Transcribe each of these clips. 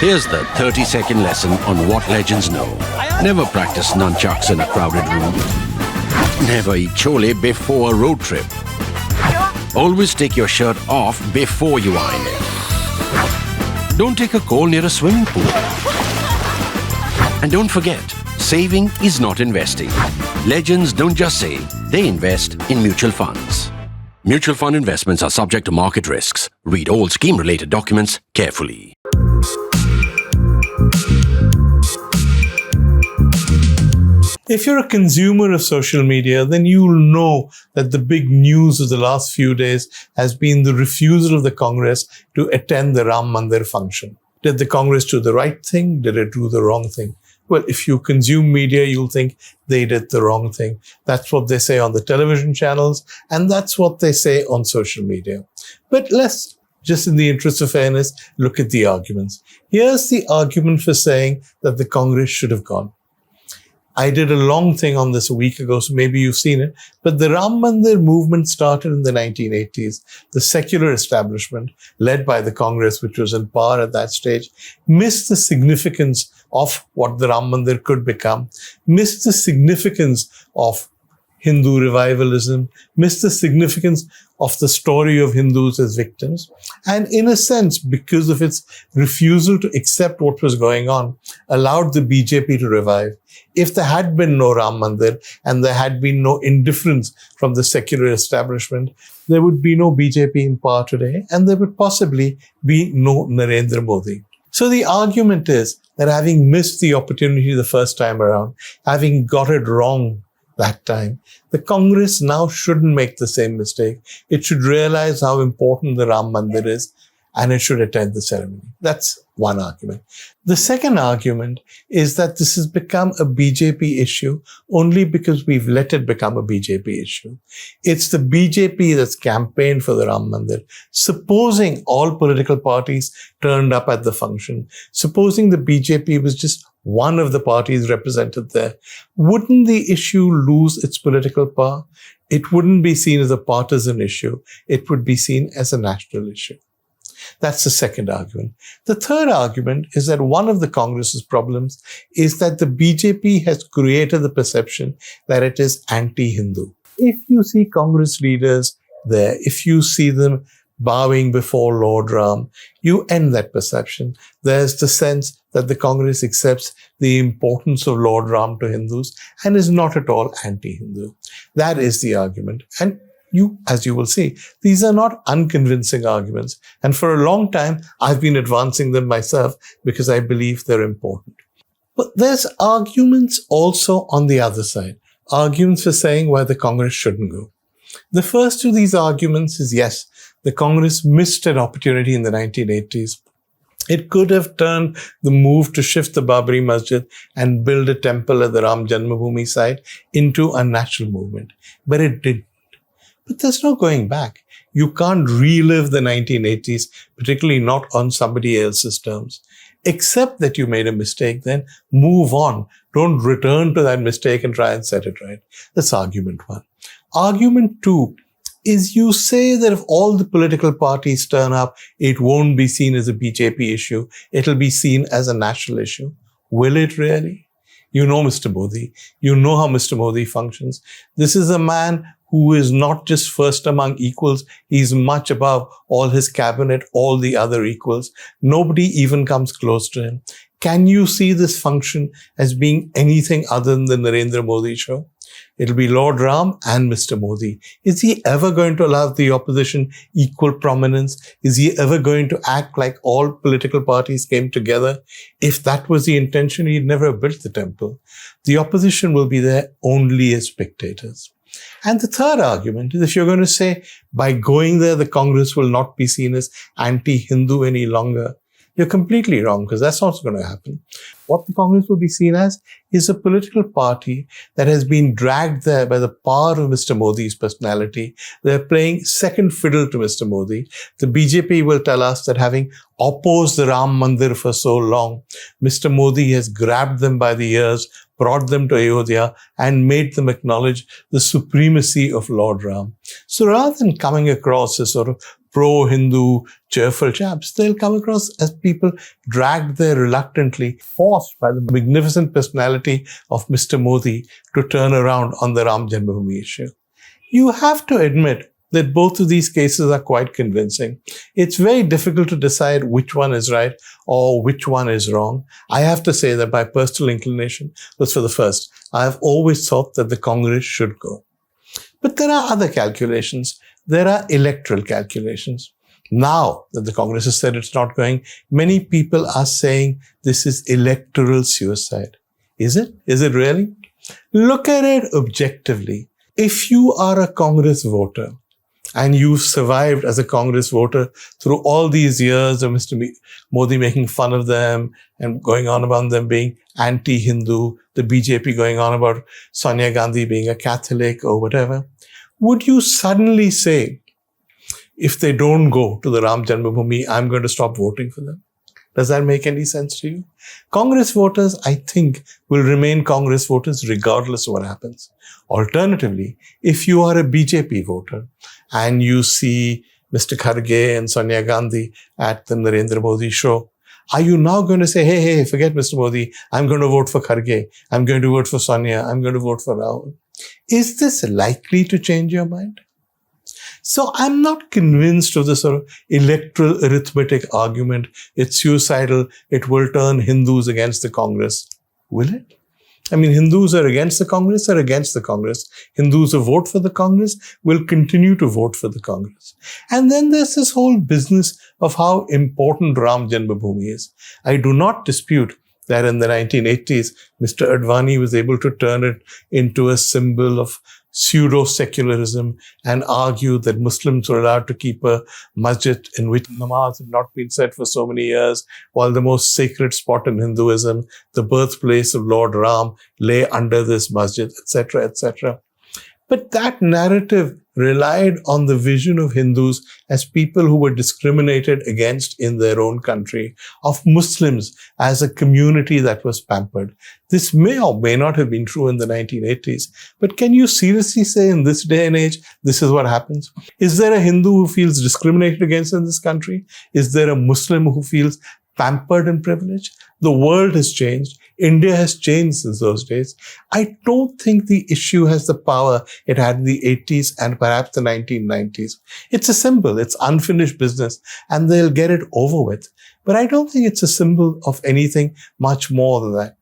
Here's the 30-second lesson on what legends know. Never practice nunchucks in a crowded room. Never eat chole before a road trip. Always take your shirt off before you iron it. Don't take a call near a swimming pool. And don't forget, saving is not investing. Legends don't just save, they invest in mutual funds. Mutual fund investments are subject to market risks. Read all scheme-related documents carefully. If you're a consumer of social media, then you'll know that the big news of the last few days has been the refusal of the Congress to attend the Ram Mandir function. Did the Congress do the right thing? Did it do the wrong thing? Well, if you consume media, you'll think they did the wrong thing. That's what they say on the television channels, and that's what they say on social media. But let's, just in the interest of fairness, look at the arguments. Here's the argument for saying that the Congress should have gone. I did a long thing on this a week ago, so maybe you've seen it. But the Ram Mandir movement started in the 1980s. The secular establishment, led by the Congress, which was in power at that stage, missed the significance of what the Ram Mandir could become, missed the significance of Hindu revivalism, missed the significance of the story of Hindus as victims. And in a sense, because of its refusal to accept what was going on, allowed the BJP to revive. If there had been no Ram Mandir and there had been no indifference from the secular establishment, there would be no BJP in power today, and there would possibly be no Narendra Modi. So the argument is that having missed the opportunity the first time around, having got it wrong that time, the Congress now shouldn't make the same mistake. It should realize how important the Ram Mandir is, and it should attend the ceremony. That's one argument. The second argument is that this has become a BJP issue only because we've let it become a BJP issue. It's the BJP that's campaigned for the Ram Mandir. Supposing all political parties turned up at the function, supposing the BJP was just one of the parties represented there, wouldn't the issue lose its political power? It wouldn't be seen as a partisan issue. It would be seen as a national issue. That's the second argument. The third argument is that one of the Congress's problems is that the BJP has created the perception that it is anti-Hindu. If you see Congress leaders there, if you see them bowing before Lord Ram, you end that perception. There's the sense that the Congress accepts the importance of Lord Ram to Hindus and is not at all anti-Hindu. That is the argument. And as you will see, these are not unconvincing arguments. And for a long time, I've been advancing them myself because I believe they're important. But there's arguments also on the other side, arguments for saying why the Congress shouldn't go. The first of these arguments is, yes, the Congress missed an opportunity in the 1980s. It could have turned the move to shift the Babri Masjid and build a temple at the Ram Janmabhoomi site into a national movement. But it didn't. But there's no going back. You can't relive the 1980s, particularly not on somebody else's terms. Accept that you made a mistake, then move on. Don't return to that mistake and try and set it right. That's argument one. Argument two is you say that if all the political parties turn up, it won't be seen as a BJP issue. It'll be seen as a national issue. Will it really? You know Mr. Modi. You know how Mr. Modi functions. This is a man who is not just first among equals. He's much above all his cabinet, all the other equals. Nobody even comes close to him. Can you see this function as being anything other than the Narendra Modi show? It'll be Lord Ram and Mr. Modi. Is he ever going to allow the opposition equal prominence? Is he ever going to act like all political parties came together? If that was the intention, he'd never have built the temple. The opposition will be there only as spectators. And the third argument is if you're going to say by going there, the Congress will not be seen as anti-Hindu any longer, you're completely wrong, because that's not going to happen. What the Congress will be seen as is a political party that has been dragged there by the power of Mr. Modi's personality. They're playing second fiddle to Mr. Modi. The BJP will tell us that having opposed the Ram Mandir for so long, Mr. Modi has grabbed them by the ears, brought them to Ayodhya, and made them acknowledge the supremacy of Lord Ram. So rather than coming across as sort of pro-Hindu, cheerful chaps. They'll come across as people dragged there reluctantly, forced by the magnificent personality of Mr. Modi to turn around on the Ram Janmabhoomi issue. You have to admit that both of these cases are quite convincing. It's very difficult to decide which one is right or which one is wrong. I have to say that my personal inclination was for the first. I have always thought that the Congress should go. But there are other calculations. There are electoral calculations. Now that the Congress has said it's not going, many people are saying this is electoral suicide. Is it? Is it really? Look at it objectively. If you are a Congress voter, and you've survived as a Congress voter through all these years of Mr. Modi making fun of them and going on about them being anti-Hindu, the BJP going on about Sonia Gandhi being a Catholic or whatever, would you suddenly say, if they don't go to the Ram Janmabhoomi, I'm going to stop voting for them? Does that make any sense to you? Congress voters, I think, will remain Congress voters regardless of what happens. Alternatively, if you are a BJP voter and you see Mr. Kharge and Sonia Gandhi at the Narendra Modi show, are you now going to say, hey, forget Mr. Modi, I'm going to vote for Kharge, I'm going to vote for Sonia, I'm going to vote for Rahul? Is this likely to change your mind? So I'm not convinced of the sort of electoral arithmetic argument. It's suicidal. It will turn Hindus against the Congress. Will it? I mean, Hindus are against the Congress or against the Congress. Hindus who vote for the Congress will continue to vote for the Congress. And then there's this whole business of how important Ram Janmabhoomi is. I do not dispute that in the 1980s, Mr. Advani was able to turn it into a symbol of pseudo-secularism and argue that Muslims were allowed to keep a masjid in which namaz had not been said for so many years, while the most sacred spot in Hinduism, the birthplace of Lord Ram, lay under this masjid, etc., etc. But that narrative relied on the vision of Hindus as people who were discriminated against in their own country, of Muslims as a community that was pampered. This may or may not have been true in the 1980s, but can you seriously say in this day and age, this is what happens? Is there a Hindu who feels discriminated against in this country? Is there a Muslim who feels pampered and privileged? The world has changed. India has changed since those days. I don't think the issue has the power it had in the 80s and perhaps the 1990s. It's a symbol. It's unfinished business, and they'll get it over with. But I don't think it's a symbol of anything much more than that.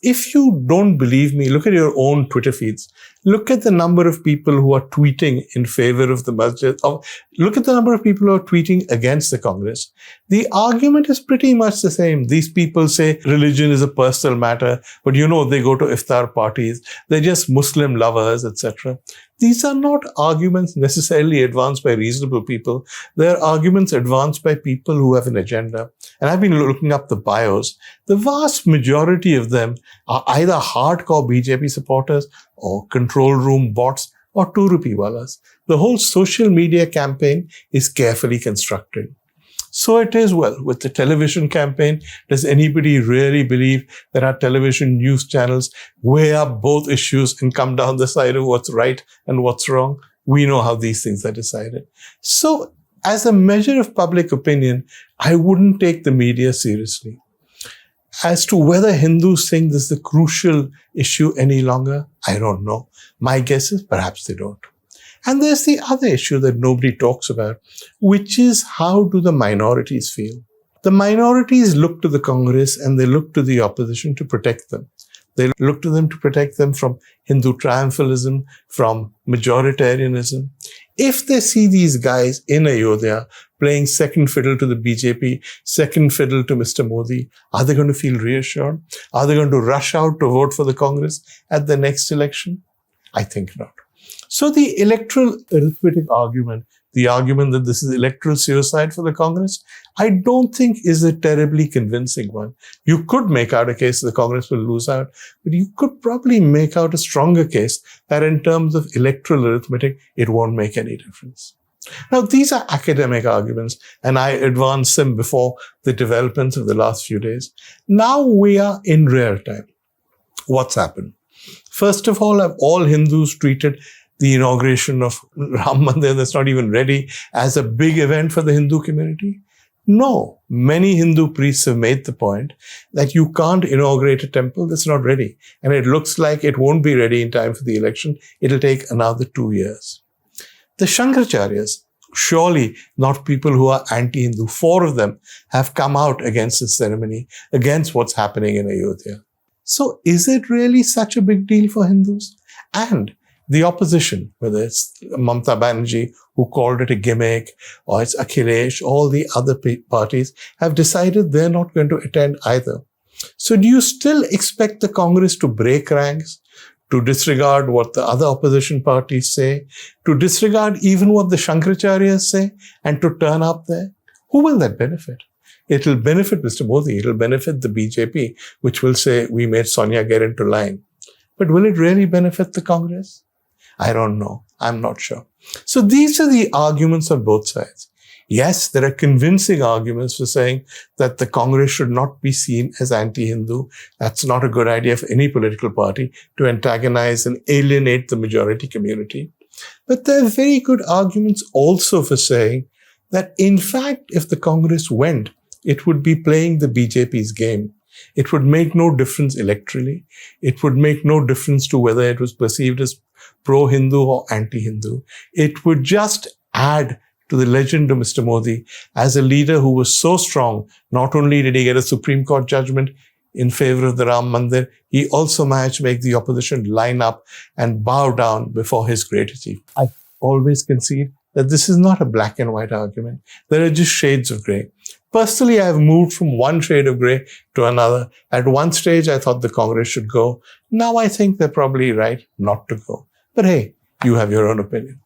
If you don't believe me, look at your own Twitter feeds. Look at the number of people who are tweeting in favor of the masjid. Or look at the number of people who are tweeting against the Congress. The argument is pretty much the same. These people say religion is a personal matter, but they go to iftar parties. They're just Muslim lovers, etc. These are not arguments necessarily advanced by reasonable people. They're arguments advanced by people who have an agenda. And I've been looking up the bios. The vast majority of them are either hardcore BJP supporters or control room bots or 2 rupee wallas. The whole social media campaign is carefully constructed. So it is well with the television campaign. Does anybody really believe that our television news channels weigh up both issues and come down the side of what's right and what's wrong? We know how these things are decided. So as a measure of public opinion, I wouldn't take the media seriously. As to whether Hindus think this is a crucial issue any longer, I don't know. My guess is perhaps they don't. And there's the other issue that nobody talks about, which is how do the minorities feel? The minorities look to the Congress and they look to the opposition to protect them. They look to them to protect them from Hindu triumphalism, from majoritarianism. If they see these guys in Ayodhya playing second fiddle to the BJP, second fiddle to Mr. Modi, are they going to feel reassured? Are they going to rush out to vote for the Congress at the next election? I think not. So the electoral arithmetic argument, the argument that this is electoral suicide for the Congress, I don't think is a terribly convincing one. You could make out a case that the Congress will lose out, but you could probably make out a stronger case that in terms of electoral arithmetic, it won't make any difference. Now, these are academic arguments, and I advanced them before the developments of the last few days. Now we are in real time. What's happened? First of all, have all Hindus treated the inauguration of Ram Mandir that's not even ready as a big event for the Hindu community? No. Many Hindu priests have made the point that you can't inaugurate a temple that's not ready. And it looks like it won't be ready in time for the election. It'll take another 2 years. The Shankracharyas, surely not people who are anti-Hindu, 4 of them have come out against this ceremony, against what's happening in Ayodhya. So is it really such a big deal for Hindus? And the opposition, whether it's Mamata Banerjee, who called it a gimmick, or it's Akhilesh, all the other parties have decided they're not going to attend either. So do you still expect the Congress to break ranks, to disregard what the other opposition parties say, to disregard even what the Shankracharyas say, and to turn up there? Who will that benefit? It'll benefit Mr. Modi. It'll benefit the BJP, which will say, we made Sonia get into line. But will it really benefit the Congress? I don't know. I'm not sure. So these are the arguments on both sides. Yes, there are convincing arguments for saying that the Congress should not be seen as anti-Hindu. That's not a good idea for any political party to antagonize and alienate the majority community. But there are very good arguments also for saying that, in fact, if the Congress went, it would be playing the BJP's game. It would make no difference electorally. It would make no difference to whether it was perceived as pro-Hindu or anti-Hindu. It would just add to the legend of Mr. Modi as a leader who was so strong. Not only did he get a Supreme Court judgment in favor of the Ram Mandir, he also managed to make the opposition line up and bow down before his great achievement. I always concede that this is not a black and white argument. There are just shades of grey. Personally, I have moved from one shade of grey to another. At one stage, I thought the Congress should go. Now I think they're probably right not to go. But hey, you have your own opinion.